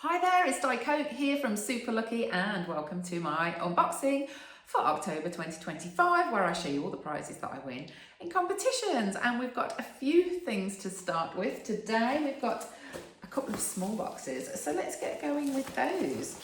Hi there, it's Di Coke here from Super Lucky and welcome to my unboxing for October 2025 where I show you all the prizes that I win in competitions, and we've got a few things to start with. Today we've got a couple of small boxes, so let's get going with those.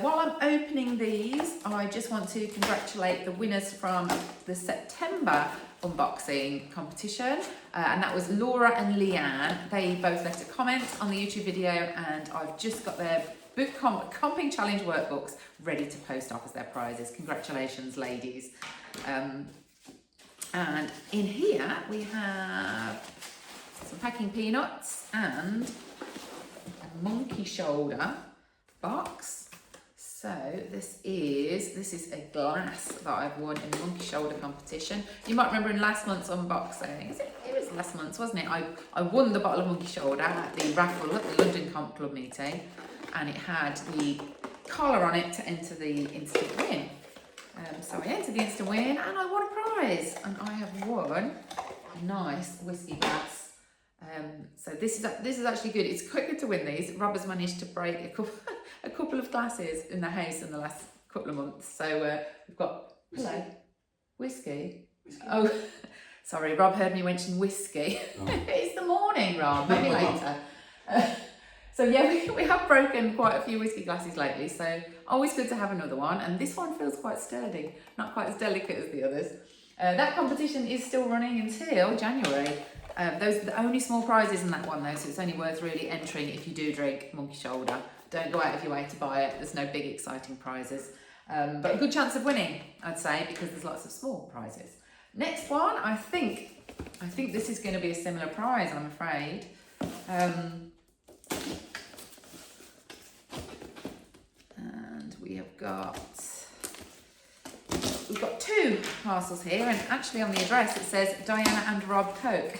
While I'm opening these, I just want to congratulate the winners from the September unboxing competition, and that was Laura and Leanne. They both left a comment on the YouTube video, and I've just got their book comping challenge workbooks ready to post off as their prizes. Congratulations, ladies. And in here we have some packing peanuts and a monkey shoulder box. So this is a glass that I've won in the monkey shoulder competition. You might remember in last month's unboxing, it was last month's, wasn't it? I won the bottle of monkey shoulder at the raffle at the London Comp Club meeting, and it had the collar on it to enter the instant win. So I entered the instant win and I won a prize, and I have won a nice whiskey glass. So this is actually good. It's quite good to win these. Rob has managed to break a couple of glasses in the house in the last couple of months. So we've got whiskey. Oh, sorry, Rob heard me mention whiskey. Oh. It's the morning, Rob. Maybe later. So yeah, we have broken quite a few whiskey glasses lately. So always good to have another one. And this one feels quite sturdy, not quite as delicate as the others. That competition is still running until January. Those are the only small prizes in that one though, so it's only worth really entering if you do drink monkey shoulder. Don't go out of your way to buy it. There's no big exciting prizes, but a good chance of winning, I'd say, because there's lots of small prizes. Next one, I think this is going to be a similar prize, I'm afraid. And we've got two parcels here, and actually on the address it says Diana and Rob Coke.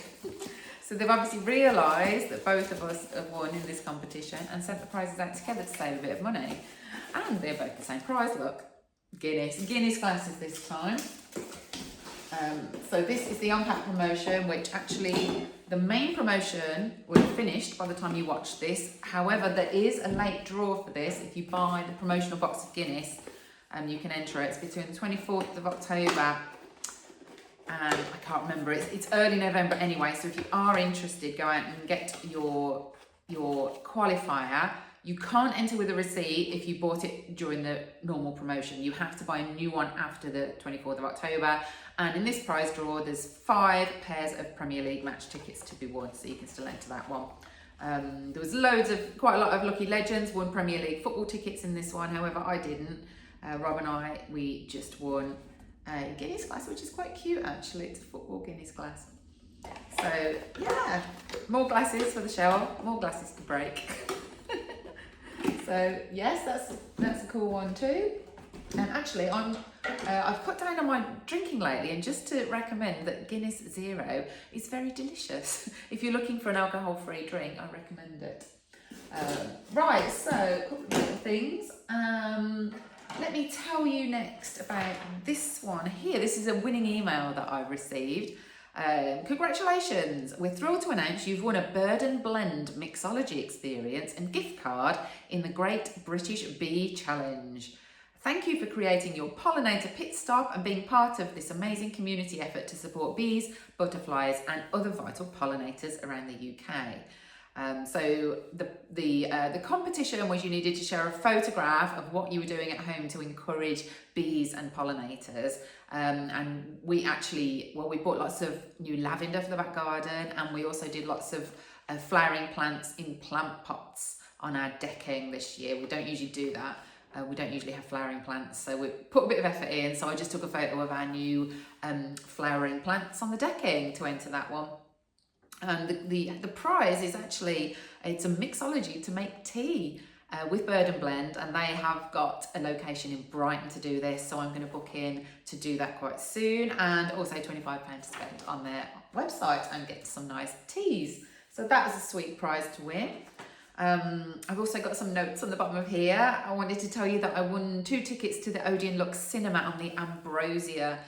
So they've obviously realised that both of us have won in this competition and sent the prizes out together to save a bit of money. And they're both the same prize, look. Guinness glasses this time. So this is the unpack promotion, which actually the main promotion will have finished by the time you watch this. However, there is a late draw for this. If you buy the promotional box of Guinness, you can enter it. It's between the 24th of October and I can't remember, it's early November anyway, so if you are interested, go out and get your qualifier. You can't enter with a receipt if you bought it during the normal promotion. You have to buy a new one after the 24th of October. And in this prize draw, there's 5 pairs of Premier League match tickets to be won, so you can still enter that one. There was quite a lot of lucky legends won Premier League football tickets in this one. However, I didn't. Rob and I, we just won a Guinness glass, which is quite cute actually. It's a football Guinness glass. So yeah, more glasses for the shower, more glasses to break. So yes, that's a cool one too. And actually, I've cut down on my drinking lately, and just to recommend that Guinness Zero is very delicious. If you're looking for an alcohol-free drink, I recommend it. Right, so a couple of little things. Let me tell you next about this one here. This is a winning email that I received. Congratulations. We're thrilled to announce you've won a Bird and Blend mixology experience and gift card in the Great British Bee Challenge. Thank you for creating your pollinator pit stop and being part of this amazing community effort to support bees, butterflies and other vital pollinators around the UK. So the competition was you needed to share a photograph of what you were doing at home to encourage bees and pollinators. And we bought lots of new lavender for the back garden, and we also did lots of flowering plants in plant pots on our decking this year. We don't usually do that. We don't usually have flowering plants, so we put a bit of effort in. So I just took a photo of our new flowering plants on the decking to enter that one. And the prize is actually, it's a mixology to make tea with Bird and Blend, and they have got a location in Brighton to do this, so I'm going to book in to do that quite soon, and also £25 to spend on their website and get some nice teas. So that was a sweet prize to win. I've also got some notes on the bottom of here. I wanted to tell you that I won 2 tickets to the Odeon Lux Cinema on the Ambrosia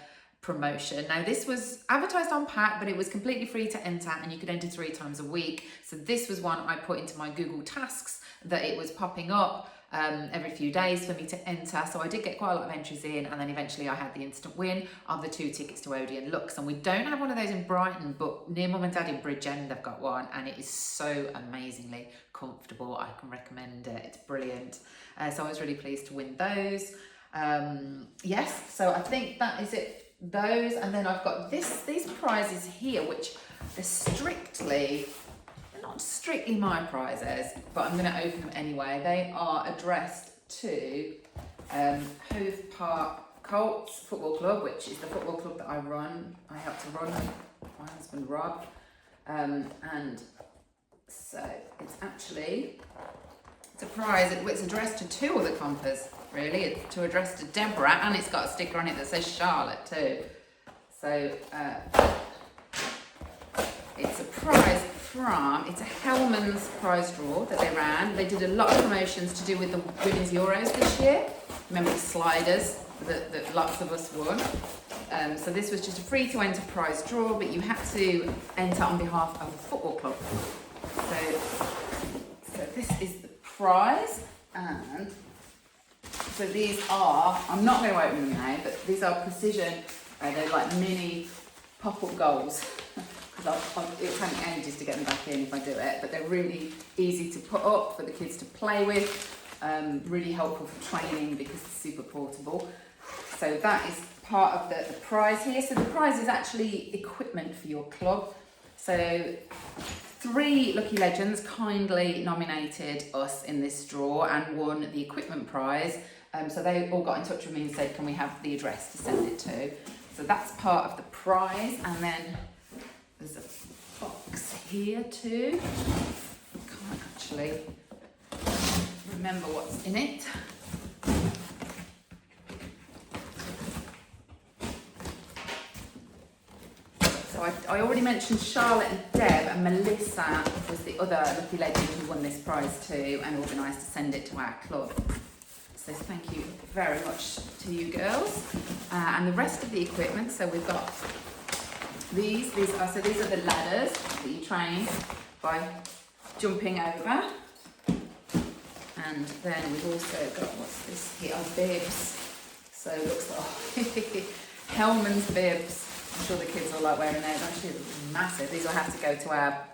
promotion. Now this was advertised on pack, but it was completely free to enter, and you could enter 3 times a week. So this was one I put into my Google tasks, that it was popping up every few days for me to enter. So I did get quite a lot of entries in, and then eventually I had the instant win of the 2 tickets to Odeon Lux. And we don't have one of those in Brighton, but near Mum and Dad in Bridgend they've got one, and it is so amazingly comfortable. I can recommend it. It's brilliant. So I was really pleased to win those. Yes, so I think that is it. Those, and then I've got these prizes here, which they're not strictly my prizes, but I'm going to open them anyway. They are addressed to Hove Park Colts Football Club, which is the football club that I help to run with my husband Rob, and so it's a prize. It's addressed to 2 other compers. Really, it's to address to Deborah, and it's got a sticker on it that says Charlotte too. So it's a prize it's a Hellmann's prize draw that they ran. They did a lot of promotions to do with the Women's Euros this year. Remember the sliders that lots of us won. So this was just a free to enter prize draw, but you had to enter on behalf of a football club. So this is the prize, and so these are, I'm not going to open them now, but these are precision, they're like mini pop-up goals, because it'll take me ages to get them back in if I do it, but they're really easy to put up for the kids to play with, really helpful for training because it's super portable. So that is part of the prize here. So the prize is actually equipment for your club. So 3 lucky legends kindly nominated us in this draw and won the equipment prize. So they all got in touch with me and said, can we have the address to send it to? So that's part of the prize. And then there's a box here too. I can't actually remember what's in it. So I already mentioned Charlotte and Deb, and Melissa was the other lucky legend who won this prize too and organised to send it to our club. So thank you very much to you girls. And the rest of the equipment, so we've got these are the ladders that you train by jumping over. And then we've also got, what's this here, bibs. So it looks like Hellmann's bibs. I'm sure the kids will like wearing those. Actually, they're massive. These will have to go to our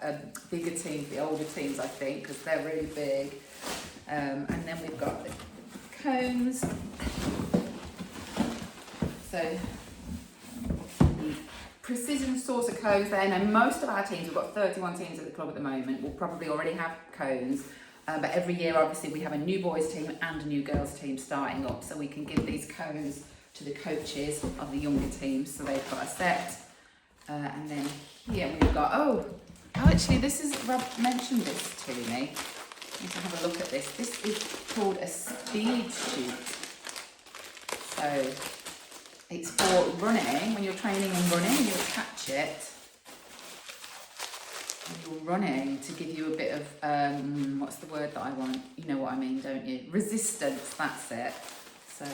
bigger teams, the older teams, I think, because they're really big. And then we've got the cones. So the precision saucer cones there. Now most of our teams, we've got 31 teams at the club at the moment, will probably already have cones. But every year, obviously, we have a new boys team and a new girls team starting up, so we can give these cones to the coaches of the younger teams, so they've got a set. And then here we've got, actually Rob mentioned this to me. I need to have a look at this. This is called a speed shoot. So it's for running, when you're training and running, you attach it. And you're running to give you a bit of, what's the word that I want? You know what I mean, don't you? Resistance, that's it. So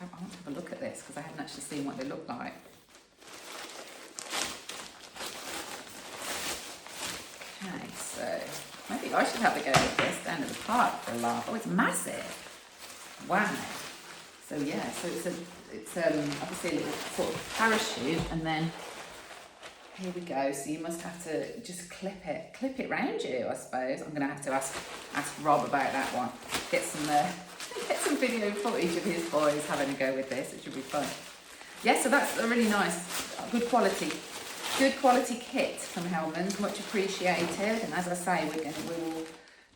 I want to have a look at this because I haven't actually seen what they look like. Okay, so maybe I should have a go with this down at the park for a laugh. Oh, it's massive. Wow. So yeah, so it's obviously a little sort of parachute, and then here we go. So you must have to just clip it round you, I suppose. I'm going to have to ask Rob about that one. Get some video footage of his boys having a go with this. It should be fun. Yeah, so that's a really nice, good quality kit from Hellmann's. Much appreciated. And as I say, we will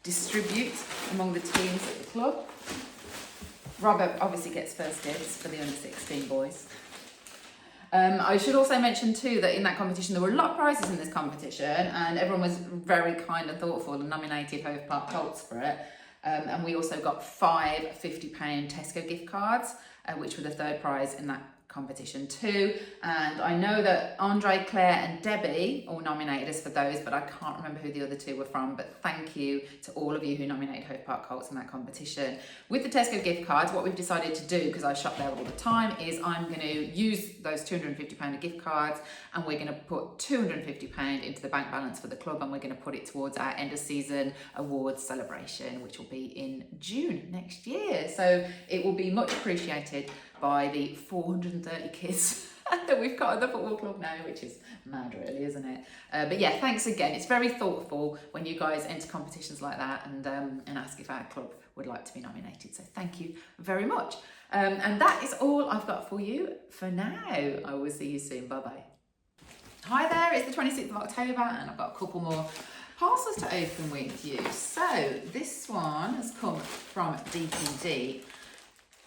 distribute among the teams at the club. Rob obviously gets first dibs for the under 16 boys. I should also mention too that in that competition there were a lot of prizes in this competition, and everyone was very kind and thoughtful and nominated Hove Park Colts for it. And we also got 5 £50 Tesco gift cards, which were the third prize in that competition too. And I know that Andre, Claire and Debbie all nominated us for those, but I can't remember who the other two were from. But thank you to all of you who nominated Hove Park Colts in that competition. With the Tesco gift cards, what we've decided to do, because I shop there all the time, is I'm going to use those £250 of gift cards, and we're going to put £250 into the bank balance for the club, and we're going to put it towards our end of season awards celebration, which will be in June next year. So it will be much appreciated by the 430 kids that we've got at the football club now, which is mad really, isn't it? But yeah, thanks again. It's very thoughtful when you guys enter competitions like that and ask if our club would like to be nominated. So thank you very much. And that is all I've got for you for now. I will see you soon. Bye-bye. Hi there, it's the 26th of October and I've got a couple more parcels to open with you. So this one has come from DPD.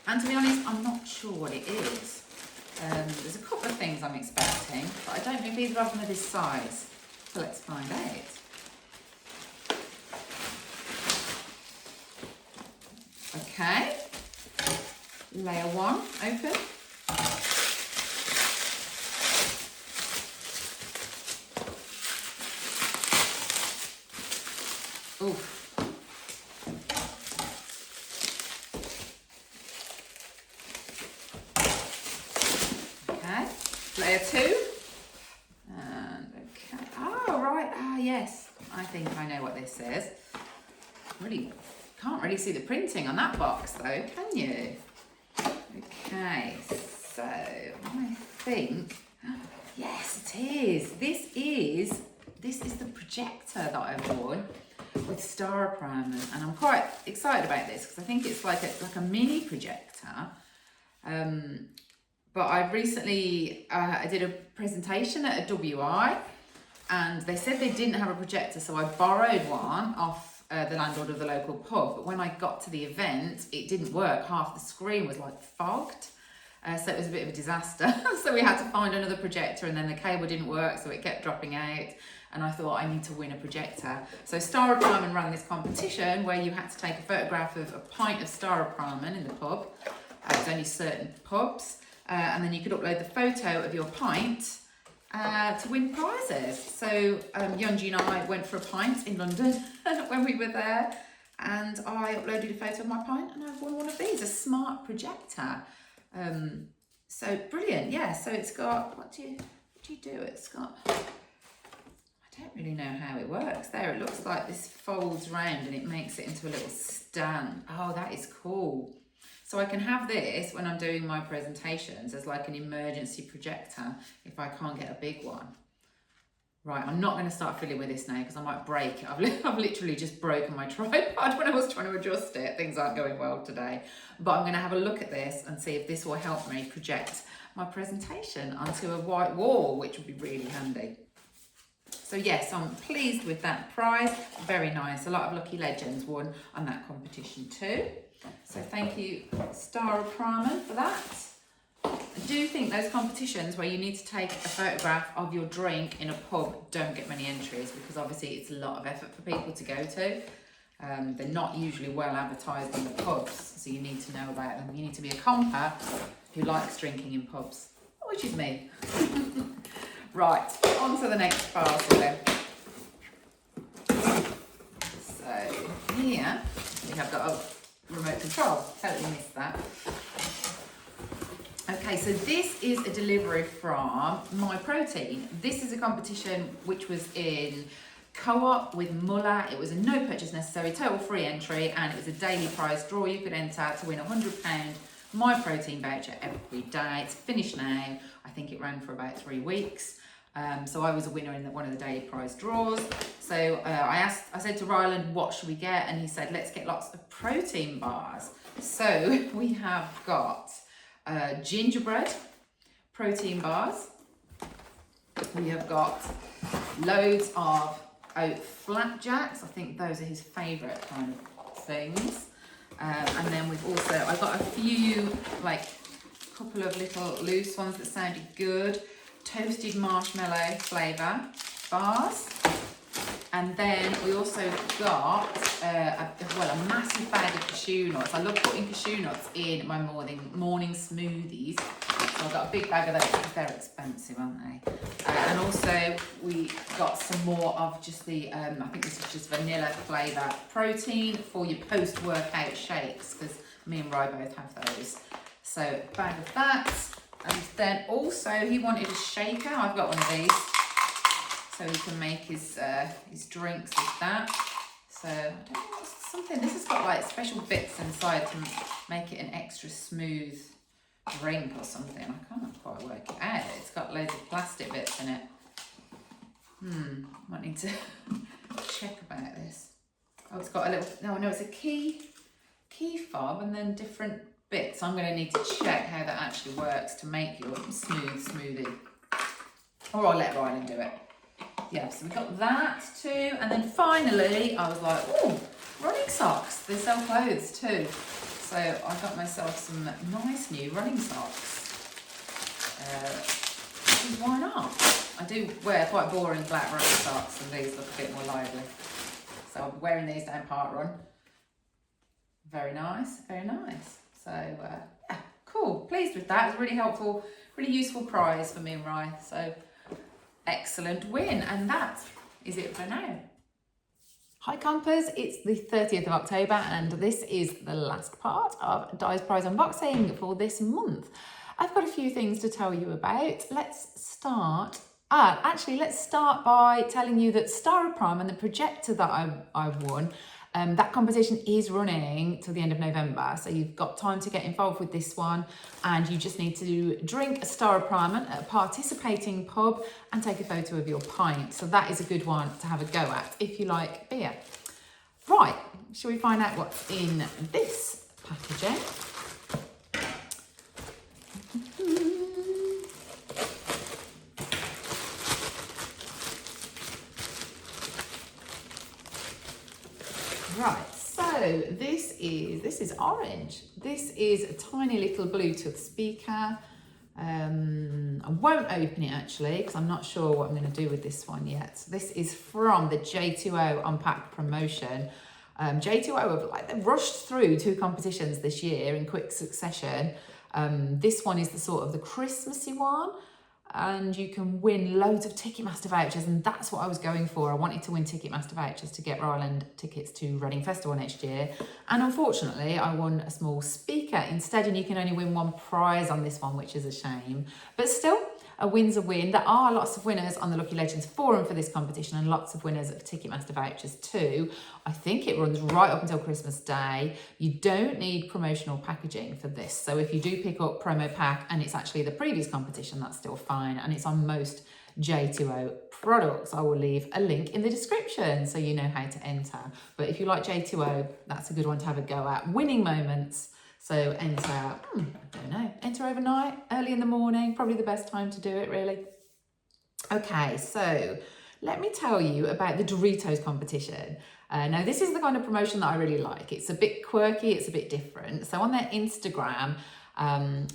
And to be honest, I'm not sure what it is. There's a couple of things I'm expecting, but I don't think either of them are this size. So let's find out. Okay. Layer 1, open. Oof. Layer 2, and okay, oh right, yes, I think I know what this says. Really, can't really see the printing on that box though, can you? Okay, so I think, yes it is. This is the projector that I've won with Staropramen, and I'm quite excited about this because I think it's like a mini projector. But I recently, I did a presentation at a WI and they said they didn't have a projector, so I borrowed one off the landlord of the local pub. But when I got to the event, it didn't work. Half the screen was like fogged. So it was a bit of a disaster. So we had to find another projector, and then the cable didn't work, so it kept dropping out. And I thought, I need to win a projector. So Staropramen ran this competition where you had to take a photograph of a pint of Staropramen in the pub. It was only certain pubs. And then you could upload the photo of your pint to win prizes. So Yunji and I went for a pint in London when we were there, and I uploaded a photo of my pint and I've won one of these, a smart projector. So brilliant, yeah. So it's got, what do you do? It's got, I don't really know how it works. There, it looks like this folds round and it makes it into a little stand. Oh, that is cool. So I can have this when I'm doing my presentations as like an emergency projector if I can't get a big one. Right, I'm not going to start fiddling with this now because I might break it. I've literally just broken my tripod when I was trying to adjust it. Things aren't going well today. But I'm going to have a look at this and see if this will help me project my presentation onto a white wall, which would be really handy. So yes, I'm pleased with that prize. Very nice. A lot of lucky legends won on that competition too. So thank you, Staropramen, for that. I do think those competitions where you need to take a photograph of your drink in a pub don't get many entries because obviously it's a lot of effort for people to go to. They're not usually well advertised in the pubs, so you need to know about them. You need to be a comper who likes drinking in pubs, which is me. Right, on to the next parcel then. So here we have got a remote control. Totally missed that. Okay, so this is a delivery from Myprotein. This is a competition which was in co-op with Muller. It was a no purchase necessary, total free entry, and it was a daily prize draw. You could enter to win a £100 Myprotein voucher every day. It's finished now. I think it ran for about 3 weeks. So I was a winner in one of the daily prize draws. So I said to Ryland, what should we get? And he said, let's get lots of protein bars. So we have got gingerbread protein bars. We have got loads of oat flapjacks. I think those are his favourite kind of things. And then we've also, I've got a few, like a couple of little loose ones that sounded good. Toasted marshmallow flavour bars. And then we also got a massive bag of cashew nuts. I love putting cashew nuts in my morning smoothies. So I got a big bag of those because they're expensive, aren't they? And also we got some more of just the, I think this is just vanilla flavour protein for your post-workout shakes, because me and Ry both have those. So a bag of that. And then also he wanted a shaker. I've got one of these, so he can make his drinks with that. So I don't know what's something. This has got like special bits inside to make it an extra smooth drink or something. I can't quite work it out. It's got loads of plastic bits in it. Might need to check about this. Oh, it's got a little. No, it's a key fob and then different bits. I'm going to need to check how that actually works to make your smoothie. Or I'll let Rylan do it. Yeah, so we got that too. And then finally, I was like, oh, running socks. They sell clothes too. So I got myself some nice new running socks. Why not? I do wear quite boring black running socks, and these look a bit more lively. So I'll be wearing these down park run. Very nice, very nice. So yeah, cool. Pleased with that. It was a really helpful, really useful prize for me and Ry. So excellent win, and that is it for now. Hi Compers, it's the 30th of October and this is the last part of Di's prize unboxing for this month. I've got a few things to tell you about. Let's start by telling you that Star of Prime and the projector that I won, that competition is running till the end of November, so you've got time to get involved with this one, and you just need to drink a Star of Prime at a participating pub and take a photo of your pint. So that is a good one to have a go at if you like beer. Right, shall we find out what's in this packaging? Right, so this is orange. This is a tiny little Bluetooth speaker. I won't open it actually because I'm not sure what I'm going to do with this one yet. So this is from the J2O Unpacked promotion. J2O have they've rushed through 2 competitions this year in quick succession. This one is the Christmassy one. And you can win loads of Ticketmaster vouchers, and that's what I was going for. I wanted to win Ticketmaster vouchers to get Ryland tickets to Reading Festival next year, and unfortunately I won a small speaker instead, and you can only win one prize on this one, which is a shame, but still, a win's a win. There are lots of winners on the Lucky Legends forum for this competition and lots of winners of Ticketmaster vouchers too. I think it runs right up until Christmas Day. You don't need promotional packaging for this. So if you do pick up promo pack and it's actually the previous competition, that's still fine. And it's on most J2O products. I will leave a link in the description so you know how to enter. But if you like J2O, that's a good one to have a go at. Winning moments. So enter, I don't know, enter overnight, early in the morning, probably the best time to do it really. Okay, so let me tell you about the Doritos competition. Now this is the kind of promotion that I really like. It's a bit quirky, it's a bit different. So on their Instagram,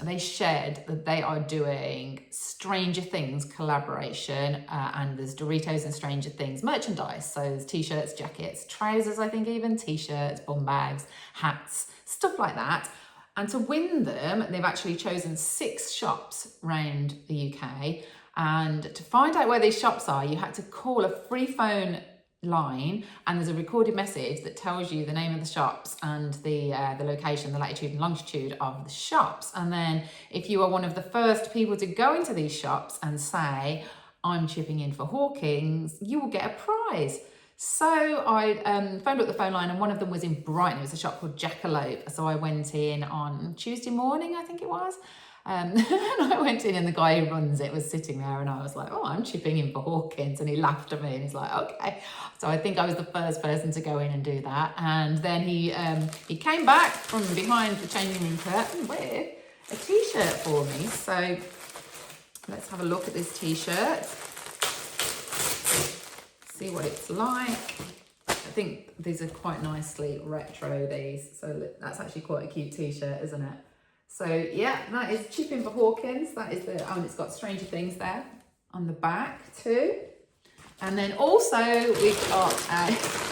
they shared that they are doing Stranger Things collaboration, and there's Doritos and Stranger Things merchandise. So there's t-shirts, jackets, trousers, I think even, t-shirts, bum bags, hats, stuff like that. And to win them, they've actually chosen 6 shops around the UK. And to find out where these shops are, you had to call a free phone line, and there's a recorded message that tells you the name of the shops and the location, the latitude and longitude of the shops. And then if you are one of the first people to go into these shops and say, I'm chipping in for Hawkins, you will get a prize. So I phoned up the phone line, and one of them was in Brighton. It was a shop called Jackalope. So I went in on Tuesday morning, I think it was. And I went in, and the guy who runs it was sitting there, and I was like, oh, I'm chipping in for Hawkins. And he laughed at me, and he's like, okay. So I think I was the first person to go in and do that. And then he came back from behind the changing room curtain with a t-shirt for me. So let's have a look at this t-shirt. See what it's like. I think these are quite nicely retro, these. So that's actually quite a cute t-shirt, isn't it? So yeah, that is Chipping for Hawkins. That is the, and it's got Stranger Things there on the back too. And then also we've got a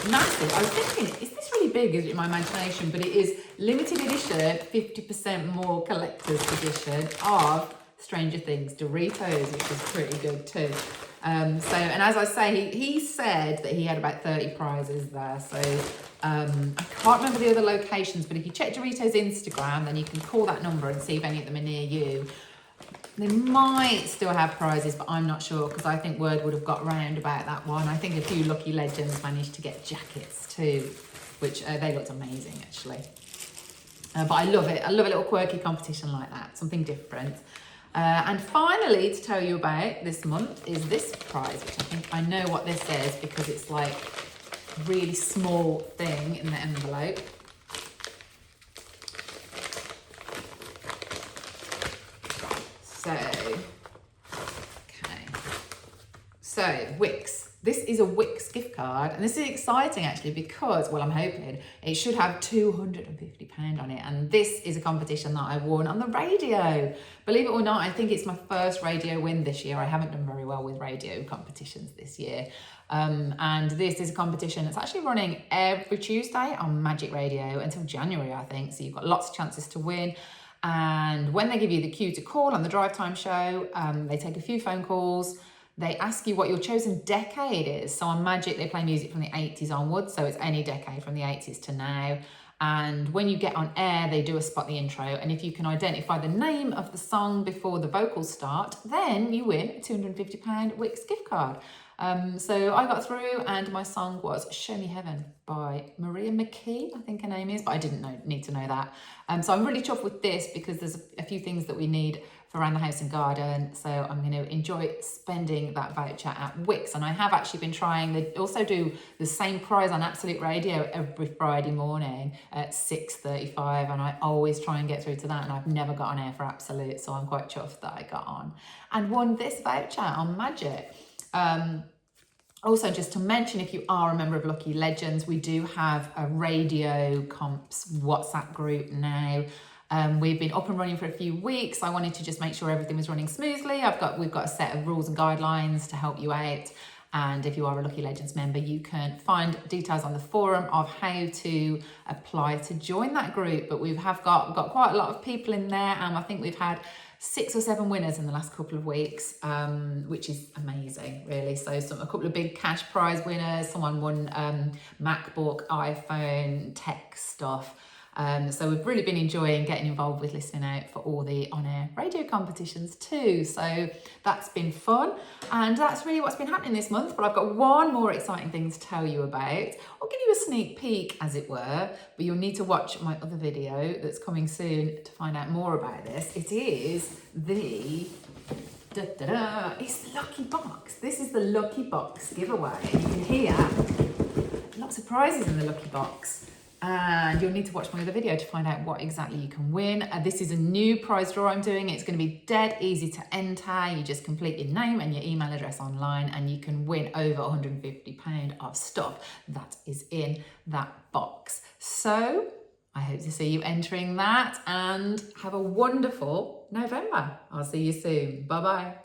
massive, I was thinking, is this really big in my imagination? But it is limited edition, 50% more collector's edition of Stranger Things Doritos, which is pretty good too. And as I say, he said that he had about 30 prizes there. So I can't remember the other locations, but if you check Doritos Instagram, then you can call that number and see if any of them are near you. They might still have prizes, but I'm not sure, because I think word would have got round about that one. I think a few lucky legends managed to get jackets too, which they looked amazing actually. But I love it. I love a little quirky competition like that, something different. And finally, to tell you about this month is this prize, which I think I know what this is, because it's like a really small thing in the envelope. So, okay. So, Wix. This is a Wix gift card, and this is exciting actually because, well, I'm hoping it should have £250 on it, and this is a competition that I won on the radio. Believe it or not, I think it's my first radio win this year. I haven't done very well with radio competitions this year. And this is a competition that's actually running every Tuesday on Magic Radio until January, I think, so you've got lots of chances to win. And when they give you the cue to call on the drive time show, they take a few phone calls. They ask you what your chosen decade is. So on Magic, they play music from the 80s onwards. So it's any decade from the 80s to now. And when you get on air, they do a spot the intro. And if you can identify the name of the song before the vocals start, then you win a £250 Wix gift card. So I got through, and my song was Show Me Heaven by Maria McKee, I think her name is, but I didn't need to know that. So I'm really chuffed with this because there's a few things that we need for around the house and garden. So I'm going to enjoy spending that voucher at Wix. And I have actually been trying, they also do the same prize on Absolute Radio every Friday morning at 6:35. And I always try and get through to that. And I've never got on air for Absolute. So I'm quite chuffed that I got on and won this voucher on Magic. Also, just to mention, if you are a member of Lucky Legends, we do have a Radio Comps WhatsApp group now. We've been up and running for a few weeks. I wanted to just make sure everything was running smoothly. We've got a set of rules and guidelines to help you out. And if you are a Lucky Legends member, you can find details on the forum of how to apply to join that group. But we've got quite a lot of people in there, and I think we've had 6 or 7 winners in the last couple of weeks, which is amazing, really. So a couple of big cash prize winners. Someone won MacBook, iPhone, tech stuff. So we've really been enjoying getting involved with listening out for all the on-air radio competitions too. So that's been fun, and that's really what's been happening this month. But I've got one more exciting thing to tell you about. I'll give you a sneak peek, as it were, but you'll need to watch my other video that's coming soon to find out more about this. It is the it's the Lucky Box. This is the Lucky Box giveaway. You can hear lots of prizes in the Lucky Box. And you'll need to watch my other video to find out what exactly you can win. This is a new prize draw I'm doing. It's going to be dead easy to enter. You just complete your name and your email address online, and you can win over £150 of stuff that is in that box. So I hope to see you entering that, and have a wonderful November. I'll see you soon. Bye-bye.